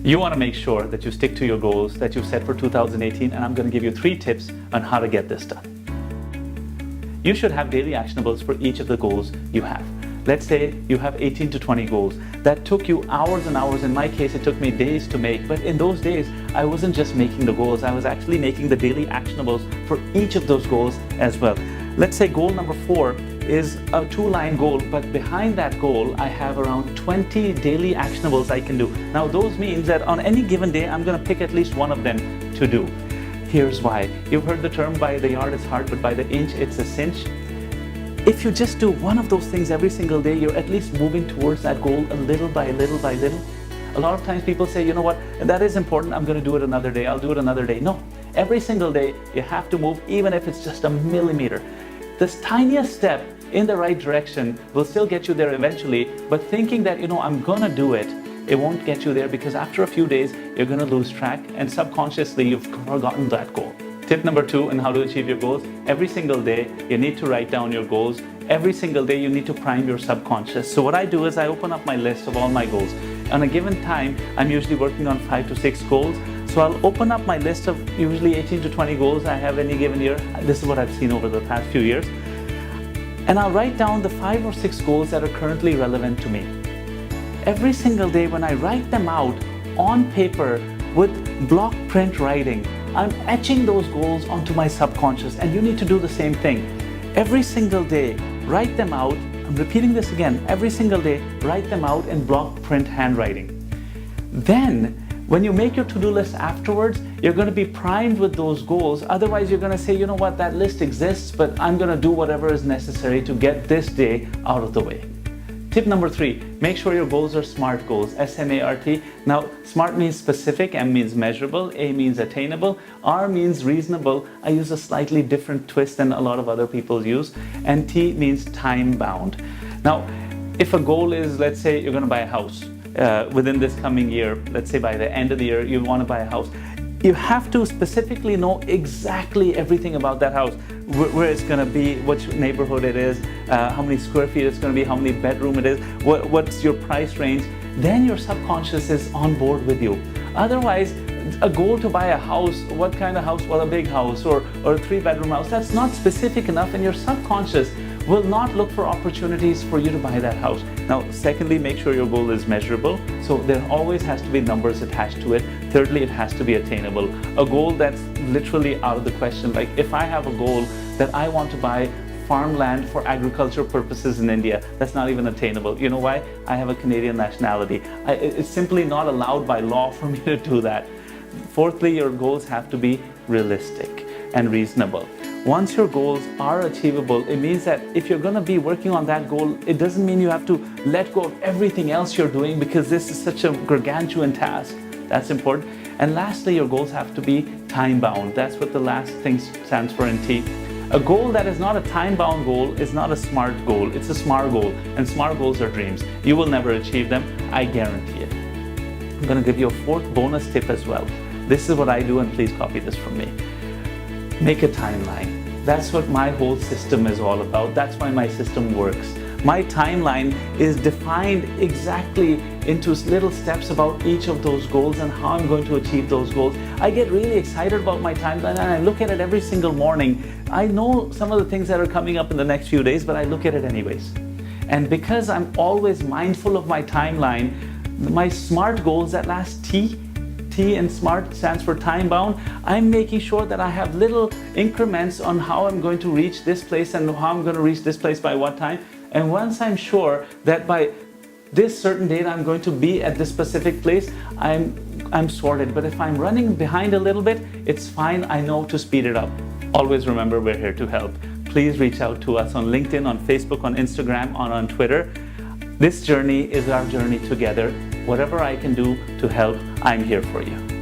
You want to make sure that you stick to your goals that you've set for 2018, and I'm going to give you 3 tips on how to get this done. You should have daily actionables for each of the goals you have. Let's say you have 18 to 20 goals. That took you hours and hours. In my case, it took me days to make. But in those days, I wasn't just making the goals. I was actually making the daily actionables for each of those goals as well. Let's say goal number 4 is a 2-line goal, but behind that goal, I have around 20 daily actionables I can do. Now, those means that on any given day, I'm going to pick at least one of them to do. Here's why. You've heard the term, by the yard it's hard, but by the inch it's a cinch. If you just do one of those things every single day, you're at least moving towards that goal a little by little by little. A lot of times people say, you know what, that is important, I'm going to do it another day, I'll do it another day. No, every single day you have to move, even if it's just a millimeter. This tiniest step in the right direction will still get you there eventually, but thinking that, I'm going to do it, it won't get you there, because after a few days, you're going to lose track and subconsciously you've forgotten that goal. Tip number 2 in how to achieve your goals: every single day you need to write down your goals. Every single day you need to prime your subconscious. So what I do is I open up my list of all my goals. On a given time, I'm usually working on 5 to 6 goals. So I'll open up my list of usually 18 to 20 goals I have any given year. This is what I've seen over the past few years. And I'll write down the 5 or 6 goals that are currently relevant to me. Every single day when I write them out on paper with block print writing, I'm etching those goals onto my subconscious, and you need to do the same thing. Every single day, write them out. I'm repeating this again. Every single day, write them out in block print handwriting. Then, when you make your to-do list afterwards, you're going to be primed with those goals. Otherwise, you're going to say, you know what, that list exists, but I'm going to do whatever is necessary to get this day out of the way. Tip number 3, make sure your goals are SMART goals, S-M-A-R-T. Now, SMART means specific, M means measurable, A means attainable, R means reasonable. I use a slightly different twist than a lot of other people use. And T means time-bound. Now, if a goal is, let's say you're going to buy a house within this coming year, let's say by the end of the year, you want to buy a house. You have to specifically know exactly everything about that house, where it's going to be, which neighborhood it is, how many square feet it's going to be, how many bedroom it is, what's your price range. Then your subconscious is on board with you. Otherwise, a goal to buy a house, what kind of house? Well, a big house or a 3-bedroom house, that's not specific enough, and your subconscious will not look for opportunities for you to buy that house. Now, secondly, make sure your goal is measurable. So there always has to be numbers attached to it. Thirdly, it has to be attainable. A goal that's literally out of the question. Like if I have a goal that I want to buy farmland for agricultural purposes in India, that's not even attainable. You know why? I have a Canadian nationality. It's simply not allowed by law for me to do that. Fourthly, your goals have to be realistic and reasonable. Once your goals are achievable, it means that if you're going to be working on that goal, it doesn't mean you have to let go of everything else you're doing, because this is such a gargantuan task. That's important. And lastly, your goals have to be time-bound. That's what the last thing stands for in T. A goal that is not a time-bound goal is not a SMART goal. It's a SMART goal. And SMART goals are dreams. You will never achieve them. I guarantee it. I'm going to give you a 4th bonus tip as well. This is what I do, and please copy this from me. Make a timeline. That's what my whole system is all about. That's why my system works. My timeline is defined exactly into little steps about each of those goals and how I'm going to achieve those goals. I get really excited about my timeline, and I look at it every single morning. I know some of the things that are coming up in the next few days, but I look at it anyways. And because I'm always mindful of my timeline, my SMART goals, that last T and SMART stands for time-bound, I'm making sure that I have little increments on how I'm going to reach this place and how I'm going to reach this place by what time. And once I'm sure that by this certain date I'm going to be at this specific place, I'm sorted. But if I'm running behind a little bit, it's fine. I know to speed it up. Always remember, we're here to help. Please reach out to us on LinkedIn, on Facebook, on Instagram, on Twitter. This journey is our journey together. Whatever I can do to help, I'm here for you.